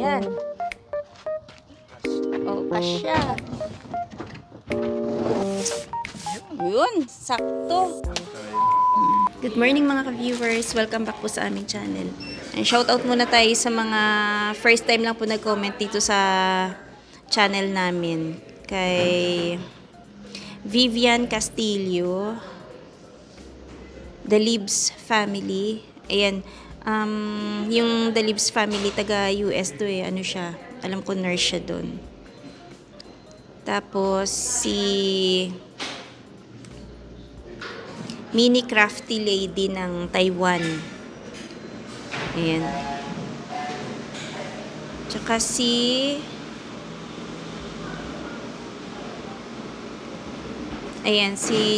Ayan. Oh, kasya. Yun, sakto. Good morning mga ka-viewers. Welcome back po sa aming channel. Shoutout muna tayo sa mga first time lang po nag-comment dito sa channel namin. Kay Vivian Castillo, The Libs family. Ayan. Yung The Libs family, taga US to eh. Ano siya? Alam ko nurse siya doon. Tapos si Mini Crafty Lady ng Taiwan. Ayan. Tsaka si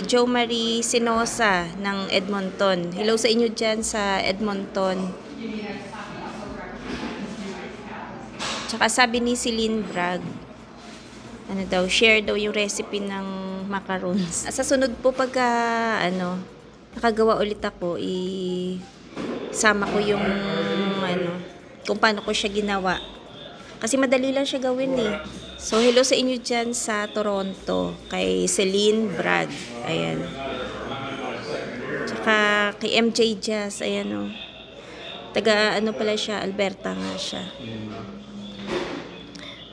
Jo Marie Sinosa ng Edmonton. Hello sa inyo dyan sa Edmonton. Tsaka sabi ni Celine Bragg, ano daw, share daw yung recipe ng macarons. Sa sunod po pagka, nakagawa ulit ako, isama ko yung, kung paano ko siya ginawa. Kasi madali lang siya gawin eh. So, hello sa inyo dyan sa Toronto, kay Celine Bragg. Ayan. Tsaka kay MJ Jazz, ayan o. Taga, pala siya, Alberta nga siya.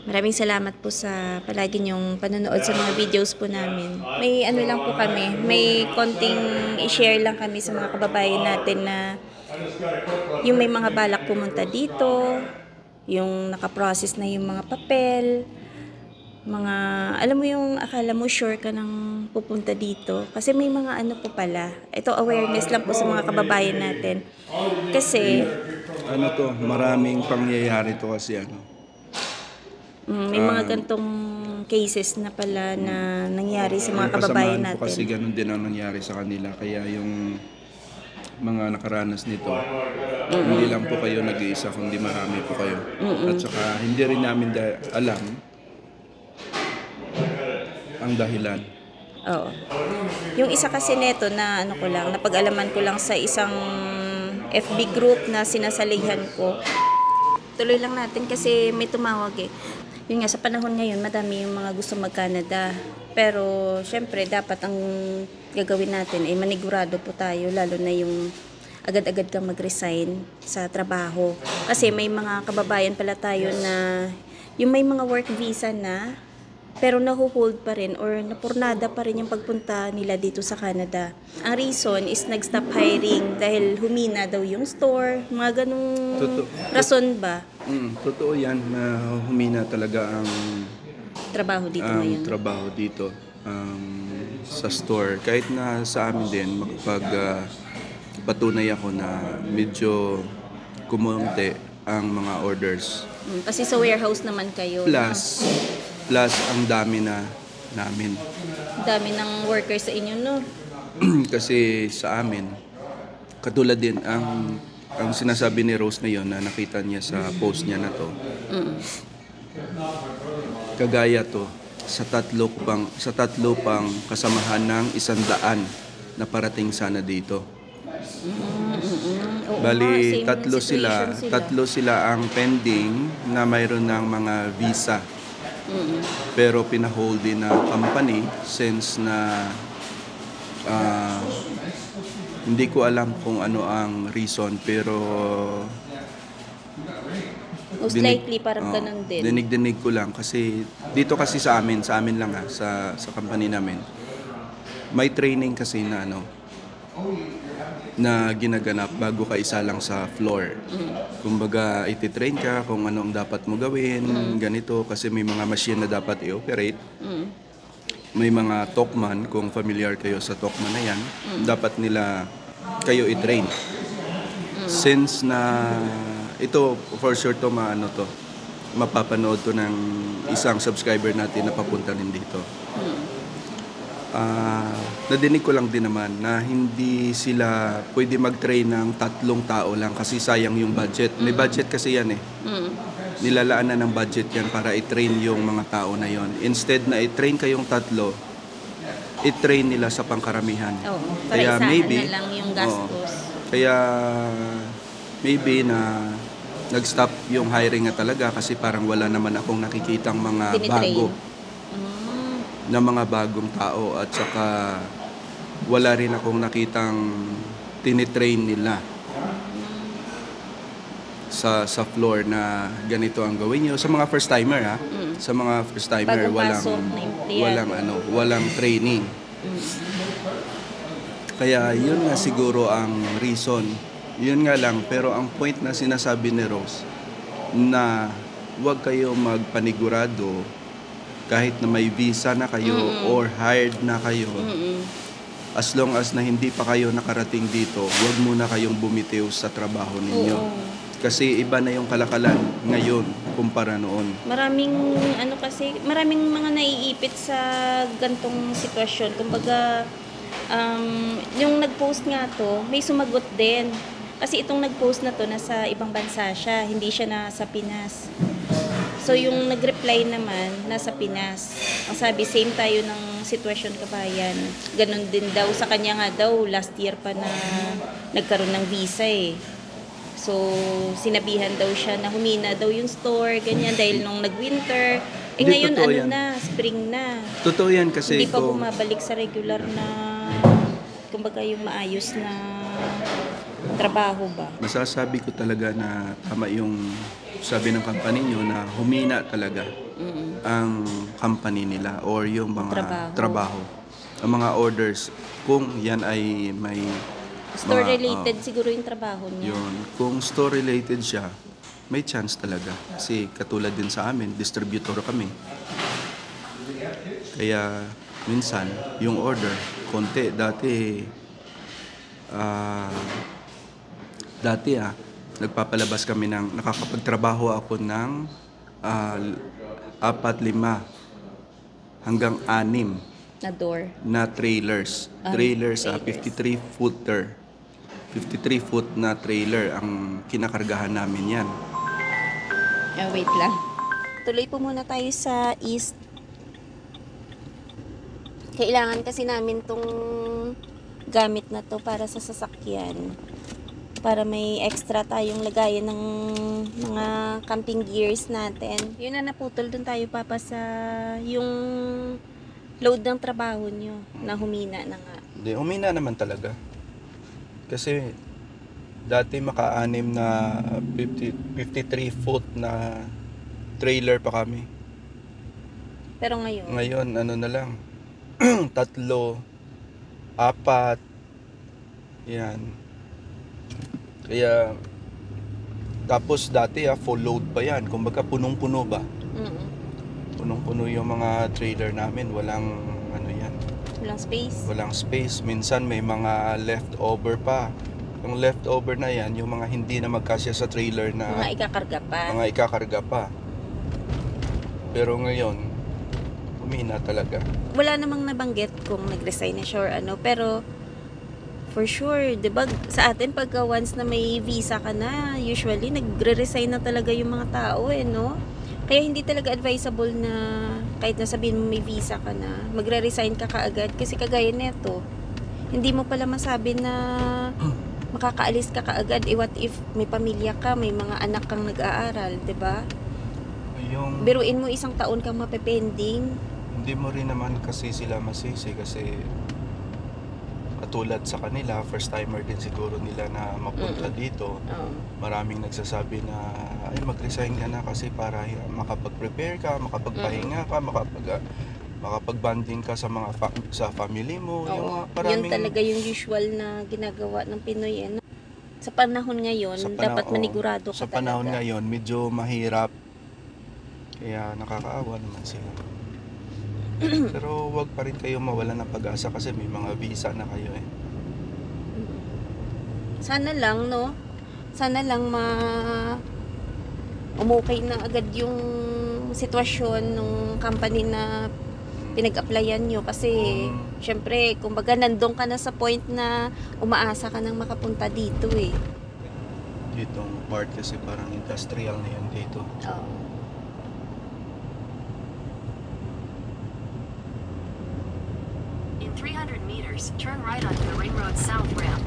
Maraming salamat po sa palagi niyong panonood sa mga videos po namin. May lang po kami, may konting i-share lang kami sa mga kababayan natin na yung may mga balak pumunta dito, yung nakaprocess na yung mga papel, mga, alam mo yung akala mo sure ka nang pupunta dito. Kasi may mga po pala. Ito awareness lang po sa mga kababayan natin. Kasi, maraming pangyayari to kasi may mga gantong cases na pala na nangyari sa mga kababayan natin. Kasi ganun din ang nangyari sa kanila. Kaya yung mga nakaranas nito, hindi lang po kayo nag-iisa, kundi marami po kayo. At saka hindi rin namin alam ang dahilan. Oo. Yung isa kasi neto na napag-alaman ko lang sa isang FB group na sinasalihan ko. Tuloy lang natin kasi may tumawag eh. Yun nga, sa panahon ngayon, madami yung mga gusto mag-Canada. Pero, syempre, dapat ang gagawin natin ay manigurado po tayo, lalo na yung agad-agad kang mag-resign sa trabaho. Kasi may mga kababayan pala tayo na yung may mga work visa na, pero nahuhold pa rin or napurnada pa rin yung pagpunta nila dito sa Canada. Ang reason is nag-stop hiring dahil humina daw yung store, mga ganung rason ba? Totoo yan na humina talaga ang trabaho dito ngayon. Trabaho dito sa store. Kahit na sa amin din, patunay ako na medyo kumunti ang mga orders. Kasi sa warehouse naman kayo. Plus ang dami na namin. Dami ng workers sa inyo, no? Kasi sa amin, katulad din ang sinasabi ni Rose ngayon na nakita niya sa post niya na to. Kagaya to sa tatlo pang kasamahan ng 100 na parating sana dito. Bali, tatlo sila ang pending na mayroon ng mga visa. Pero pinahold din na company since na hindi ko alam kung ano ang reason, pero most likely parang ganun din. Dinig ko lang kasi dito kasi sa amin lang sa company namin. May training kasi na na ginaganap bago ka isa lang sa floor. Kumbaga, ititrain ka kung ano ang dapat mo gawin, ganito, kasi may mga machine na dapat i-operate. May mga talkman, kung familiar kayo sa talkman na yan, dapat nila kayo i-train. Since na ito, for sure to mapapanood to ng isang subscriber natin na papunta rin dito. Nadinig ko lang din naman na hindi sila pwede mag-train ng 3 tao lang kasi sayang yung budget. May budget kasi yan eh. Nilalaan na ng budget yan para i-train yung mga tao na yon. Instead na i-train kayong 3, i-train nila sa pangkaramihan. Kaya maybe na lang yung gastos. Kaya maybe na nag-stop yung hiring nga talaga kasi parang wala naman akong nakikitang mga Tinitrain. bago na mga bagong tao at saka wala rin akong nakitang tinitrain nila sa floor na ganito ang gawin nyo. Sa mga first timer ha, sa mga first timer Bagong pasok na empleyado. walang training. Kaya yun nga siguro ang reason. Yun nga lang, pero ang point na sinasabi ni Rose na huwag kayo magpanigurado kahit na may visa na kayo or hired na kayo. As long as na hindi pa kayo nakarating dito, huwag muna kayong bumitiw sa trabaho ninyo. Kasi iba na yung kalakalan ngayon kumpara noon. Maraming maraming mga naiipit sa gantong sitwasyon. Kumbaga, yung nag-post nga to, may sumagot din. Kasi itong nag-post na to, nasa ibang bansa siya, hindi siya nasa Pinas. So yung nag-reply naman, nasa Pinas. Ang sabi, same tayo ng sitwasyon, kabayan. Ganon din daw, sa kanya nga daw, last year pa na nagkaroon ng visa eh. So, sinabihan daw siya na humina daw yung store, ganyan, dahil nung nag-winter. Eh Hindi, ngayon, totoo ano yan. na, spring na. Totoo yan kasi Hindi pa bumabalik sa regular na, kumbaga yung maayos na trabaho ba? masasabi ko talaga na tama yung sabi ng company nyo na humina talaga ang company nila or yung mga trabaho. Ang mga orders, kung yan ay may Store-related siguro yung trabaho niya. yun, kung store related siya, may chance talaga. Kasi katulad din sa amin, distributor kami. Kaya minsan, yung order, konti. Dati nagpapalabas kami ng, nakakapagtrabaho ako ng 4, 5 hanggang 6 Na door. na trailers. Trailers, 53-footer. 53-foot na trailer ang kinakargahan namin yan. Wait lang. Tuloy po muna tayo sa east. Kailangan kasi namin tong gamit na to para sa sasakyan. Para may extra tayong lagayan ng mga camping gears natin. Yun na naputol, dun tayo papa sa yung load ng trabaho nyo na humina na nga. Hindi, humina naman talaga. Kasi dati maka-anim na 53-foot na trailer pa kami. Pero ngayon, Ngayon, ano na lang, 3, 4, yan. Kaya, tapos dati full load pa yan. Kumbaga punong-puno ba? Punong-puno yung mga trailer namin. Walang, walang space. walang space. Minsan may mga leftover pa. Yung leftover na yan, yung mga hindi na magkasya sa trailer na Mga ikakarga pa. mga ikakarga pa. Pero ngayon, humina talaga. Wala namang nabanggit kung nag-resign na siya or ano, pero for sure, 'di ba, sa atin pagka once na may visa ka na, usually nagre-resign na talaga yung mga tao no? Kaya hindi talaga advisable na kahit na sabihin mo may visa ka na, magre-resign ka kaagad kasi kagaya neto. Hindi mo pala masabi na makakaalis ka kaagad. What if may pamilya ka, may mga anak kang nag-aaral, 'di ba? Yung Biruin mo 1 taon kang mapepending. hindi mo rin naman kasi sila masisi kasi katulad sa kanila, first timer din siguro nila na mapunta dito. Maraming nagsasabi na ay mag-resign ka na kasi para makapag-prepare ka, makapagpahinga ka, makapag-bonding ka sa mga sa family mo. Yun talaga yung usual na ginagawa ng Pinoy. Sa panahon ngayon, dapat manigurado ka sa panahon talaga. ngayon, medyo mahirap. Kaya nakakaawa naman sila. Pero wag pa rin kayo mawalan ng pag-asa kasi may mga visa na kayo eh. Sana lang, no? Sana lang umukay na agad yung sitwasyon ng company na pinag-applyan nyo kasi syempre, kumbaga nandun ka na sa point na umaasa ka nang makapunta dito eh. Ditong part kasi parang industrial na yan dito. In 300 meters, turn right onto the Ring Road South ramp.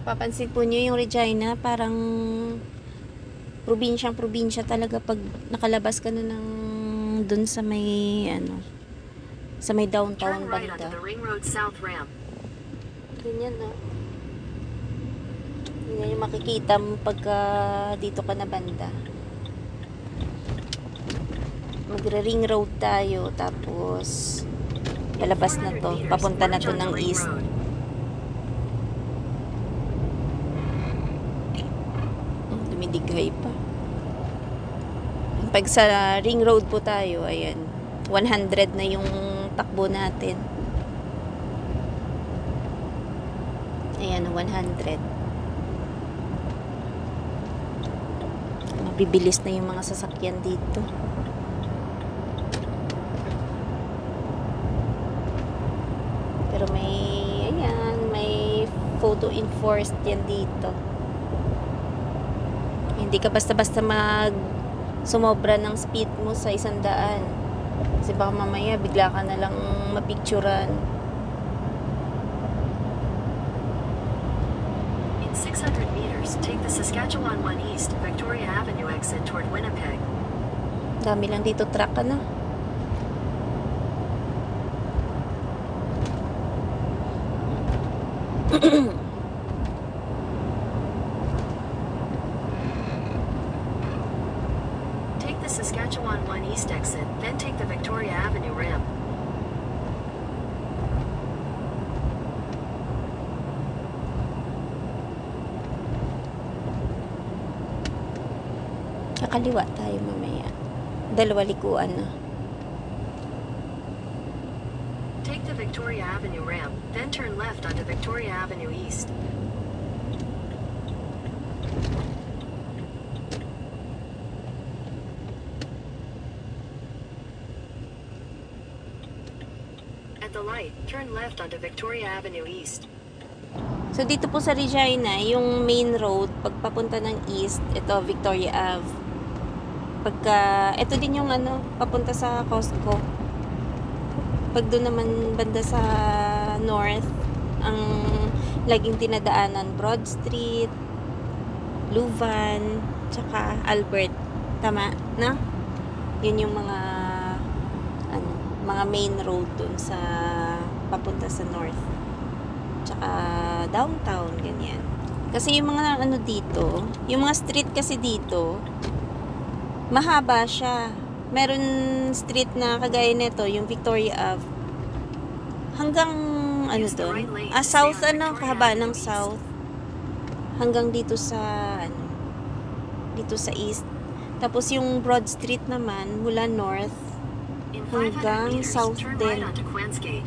Mapapansin po nyo yung Regina, parang probinsya talaga pag nakalabas ka na ng dun sa may sa may downtown Turn right onto banda. the Ring Road South ramp. Ganyan, no? Yan yung makikita mo pagka dito ka na banda. Magre-ring road tayo, tapos palabas na 400 to. meters, Papunta na merge to onto ng Ring east. Road. Dumidighay pa. Pag sa ring road po tayo, ayan, 100 na yung takbo natin. Ayan, 100. Mabibilis na yung mga sasakyan dito. Pero may photo enforced yan dito. Hindi ka basta-basta sumobra ng speed mo sa 100. Kasi baka mamaya bigla ka na lang mapicturan. In 600 meters, take the Saskatchewan 1 East, Victoria Avenue exit toward Winnipeg. Dami lang dito truck, ano? Take the Saskatchewan 1 East exit, then take the Victoria Avenue ramp. Kakaliwa tayo mamaya. Dalawa likuan na. Take the Victoria Avenue ramp, then turn left onto Victoria Avenue East. At the light, turn left onto Victoria Avenue East. So, dito po sa Regina, yung main road, pagpapunta ng east, ito, Victoria Ave. Ito din yung papunta sa Costco. Pag doon naman banda sa north, ang laging tinadaanan, Broad Street, Luvan, tsaka Albert. Tama, na? Yun yung mga main road dun sa papunta sa north. Tsaka downtown, ganyan. Kasi yung mga dito, yung mga street kasi dito, mahaba siya. Meron street na kagaya nito, yung Victoria Ave. Hanggang doon? South, kahaba ng south. Hanggang dito sa dito sa east. Tapos yung Broad Street naman, mula north In 500 hanggang meters, south turn right din. onto Quens Gate.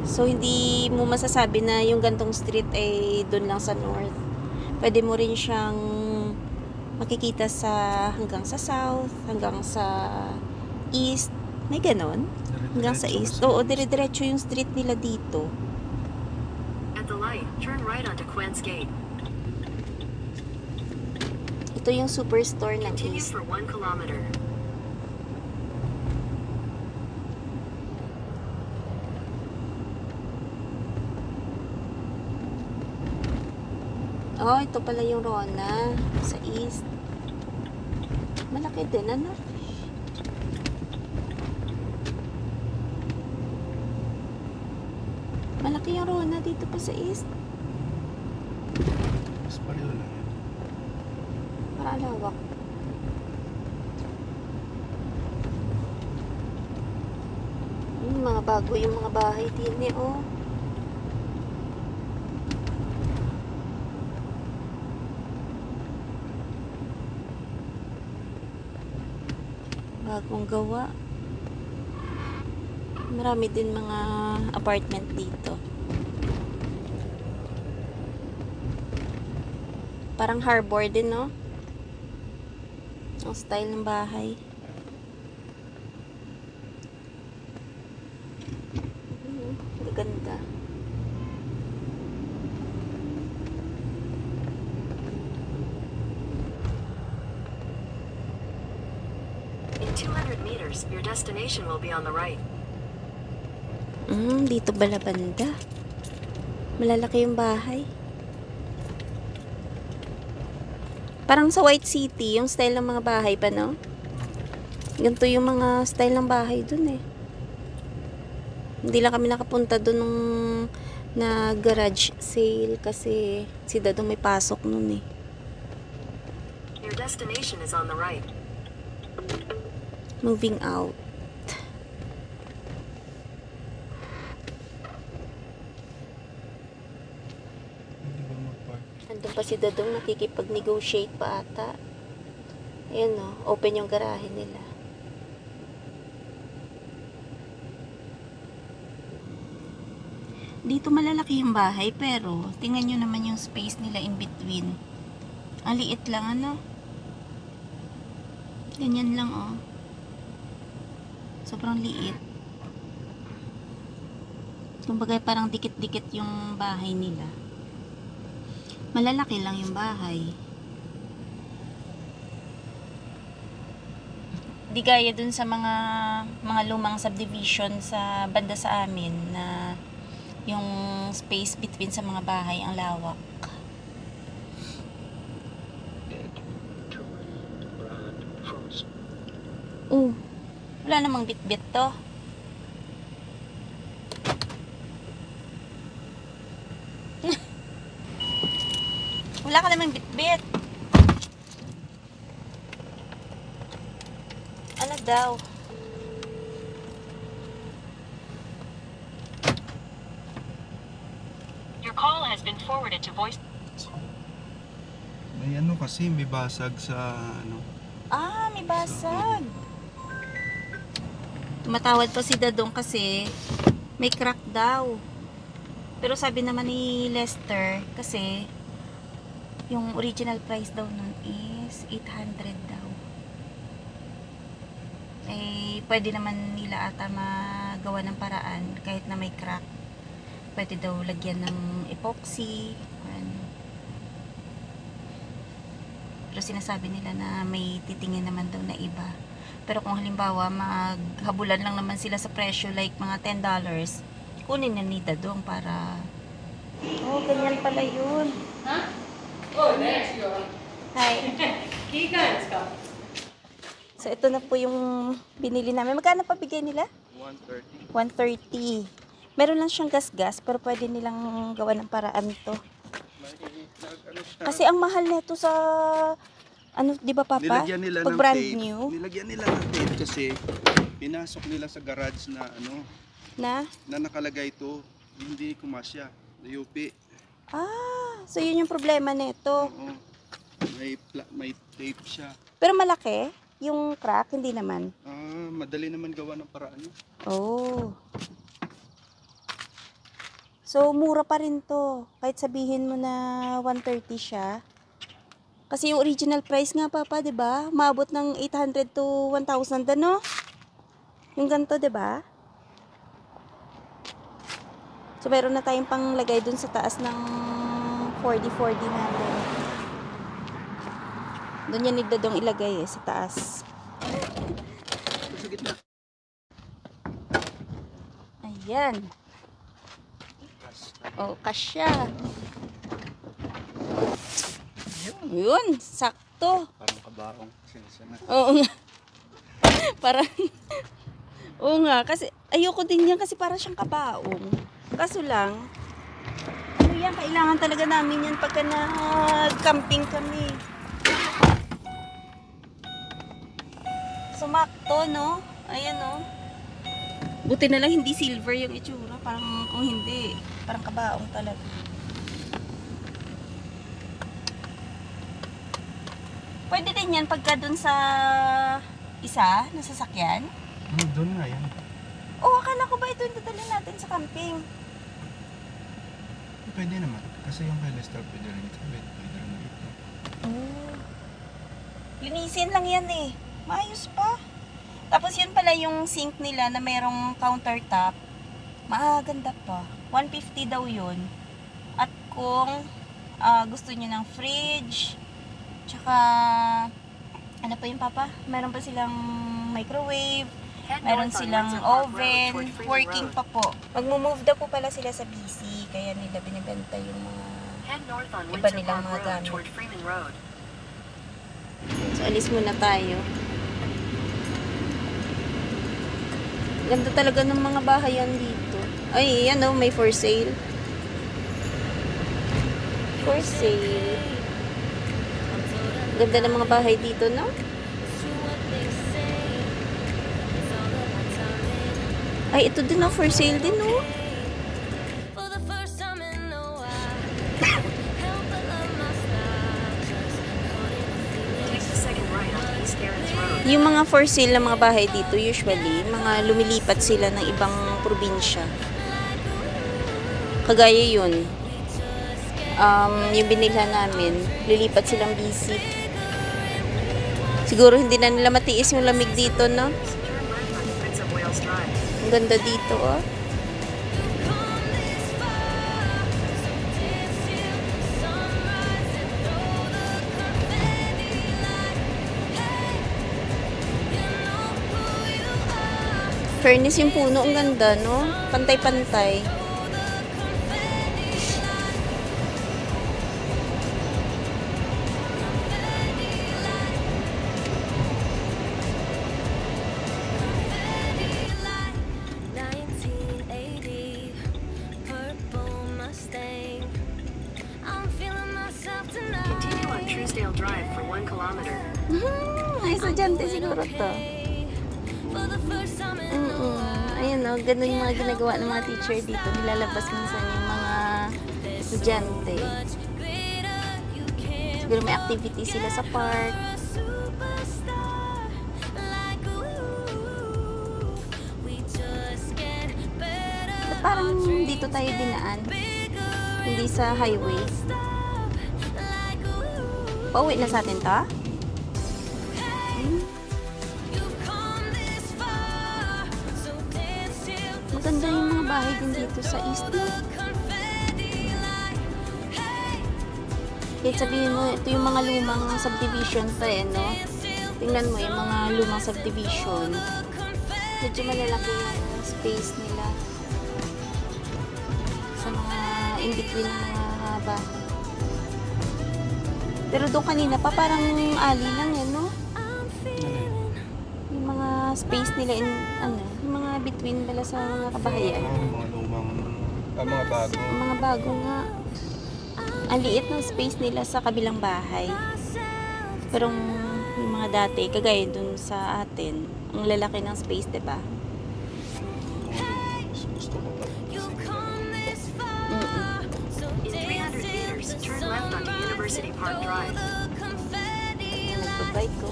So, hindi mo masasabi na yung gantong street ay doon lang sa north. Pwede mo rin siyang makikita hanggang sa south, hanggang sa east. May ganon? Hanggang sa east. Oo, dire-diretso yung street nila dito. At the light, turn right onto Quens Gate. Ito yung superstore ng Continue east. for 1 kilometer. Oh, ito pala yung Rona sa east. Malaki din, ano? Malaki yung Rona dito pa sa east. Mas pareho lang yan. Para lawak. Mga bago yung mga bahay din eh, oh. Bagong gawa. Marami din mga apartment dito. Parang harbor din, no? Ang style ng bahay. Ganda. In 200 meters, your destination will be on the right. Dito bala banda. Malalaki yung bahay. Parang sa White City, yung style ng mga bahay pa, no? Ganito yung mga style ng bahay dun eh. Hindi lang kami nakapunta dun nung na garage sale kasi si Dadong may pasok nun eh. Your destination is on the right. Moving out. Hindi ba mag-park? Andun pa si Dadong nakikipag-negotiate pa ata. Ayan o, open yung garahe nila. Dito malalaki yung bahay pero tingnan nyo naman yung space nila in between. Ang liit lang ano. Ganyan lang oh. Sobrang liit. Kumbaga parang dikit-dikit yung bahay nila. Malalaki lang yung bahay. Di gaya dun sa mga lumang subdivision sa banda sa amin na yung space between sa mga bahay ang lawak. Wala namang bit-bit to. Wala ka namang bit-bit. Ano daw? Your call has been forwarded to voice. May ano kasi, may basag sa ano. Ah, may basag. Tumatawad pa si Dadong kasi may crack daw. Pero sabi naman ni Lester kasi yung original price daw nun is 800 daw. Eh, pwede naman nila ata magawa ng paraan kahit na may crack. Pwede daw lagyan ng epoxy. Ano. Pero sinasabi nila na may titingin naman daw na iba. Pero kung halimbawa maghabulan lang naman sila sa presyo like mga $10, kunin na ni Dadong para... Oh, ganyan pala yun. Huh? Oh, there you are. Hi. Kigan ka. So, ito na po yung binili namin. Magkano pa bigay nila? 130. 130. Meron lang siyang gas-gas, pero pwede nilang gawa ng paraan to. Kasi ang mahal nito sa... Ano, di ba Papa? Nilagyan nila Pag ng brand tape. new. Nilagyan nila ng tape kasi pinasok nila sa garage na ano, Na? na nakalagay to, hindi kumasya. UP. Ah, so yun yung problema nito. Oo. May tape siya. Pero malaki? Yung crack, hindi naman. Madali naman gawa ng paraan. Oh. So, mura pa rin to. Kahit sabihin mo na 130 siya. Kasi yung original price nga, Papa, 'di ba? Maabot ng 800 to 1,000 ano? Yung ganito, 'di ba? So, meron na tayong panglagay dun sa taas ng 40-40 natin. Doon yan ni Dadong ilagay sa taas. Sa gitna. Ayan. Oh, kasya. Yun, sakto. Parang kabaong. Sensya na. Oo nga. Parang, oo nga, kasi ayoko din yan kasi parang siyang kabaong. Kaso lang, ano yan, kailangan talaga namin yan pagka nag-camping kami. Sumakto, no? Ayan, no? Buti na lang hindi silver yung itsura. Parang kung hindi, parang kabaong talaga. Pwede din yan pagka dun sa isa na sasakyan. Doon nga yan. Oo, akala ko ba ito yung dadalhin natin sa camping? Pwede naman. Kasi yung kay Lester pwede rin ito. Pwede rin ito. Oh. Linisin lang yan eh. Maayos pa. Tapos yun pala yung sink nila na mayroong countertop. Maganda pa. 150 daw yun. At kung gusto nyo ng fridge, tsaka ano pa yung Papa? Meron pa silang microwave. Head Meron north on silang Windsor Park Road oven, toward Freeman working Road. pa po. Magmo-move daw po pala sila sa BC, kaya nila binibenta yung mga... Head north on Iba Windsor nilang Park mga Road gamit. toward Freeman Road. So, alis muna tayo. Ganda talaga ng mga bahayan dito. Ay, yan oh, may for sale. For sale. Ganda ng mga bahay dito, no? Ay, ito din oh, for sale din oh. Take the second right on East Garrett's Road. Yung mga for sale na mga bahay dito, usually, mga lumilipat sila ng ibang probinsya. Kagaya yun. Yung binilhan namin, lilipat silang BC. Siguro hindi na nila matiis yung lamig dito, no? Turn left on Prince of Wales Drive. Ang ganda dito, oh. Fairness yung puno, ang ganda, no? Pantay-pantay. Continue on Truesdale Drive for 1 kilometer. Ay, estudyante siguro to. Ayun o, ganun yung mga ginagawa ng mga teacher dito. Nilalabas minsan yung mga estudyante. Siguro may activity sila sa park. Ba't parang dito tayo dinaan? Hindi sa highway. Pauwi na sa atin to? Maganda yung mga bahay din dito sa East. Kahit sabihin mo, ito yung mga lumang subdivision pa eh, no? Tingnan mo yung mga lumang subdivision. Medyo malalaki yung space nila sa mga in-between ng mga bahay. Pero doon kanina pa parang alley lang yan, no? Yung mga space nila in, yung mga between pala sa mga kabahayan. Mga lumang, mga bago. Yung mga bago nga. Ang liit ng space nila sa kabilang bahay. Pero yung mga dati, kagaya dun sa atin, ang lalaki ng space, diba? Gusto ko pa. In 300 meters, turn left onto University Park Drive. Nagpabike ko.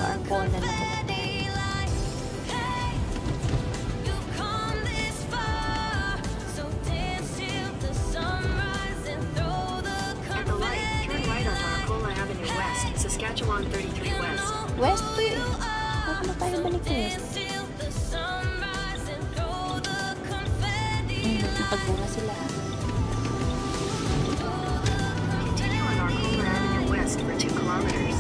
Parang pona na po. At the light, turn right onto Arcola Avenue West, Saskatchewan 33 West. West to eh. Bakit na tayo balik sa West? Nakagbura sila. Continue on Arcola Avenue West for 2 kilometers.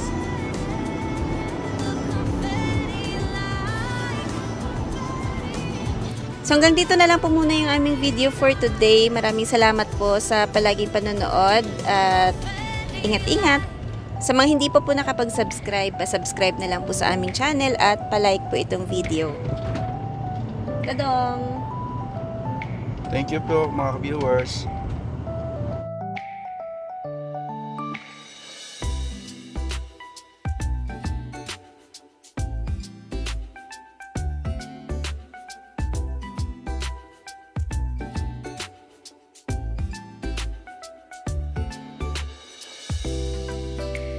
So hanggang dito na lang po muna yung aming video for today. Maraming salamat po sa palaging panonood at ingat-ingat. Sa mga hindi pa po nakapag-subscribe, pa-subscribe na lang po sa aming channel at palike po itong video. Kadong! Thank you po mga viewers.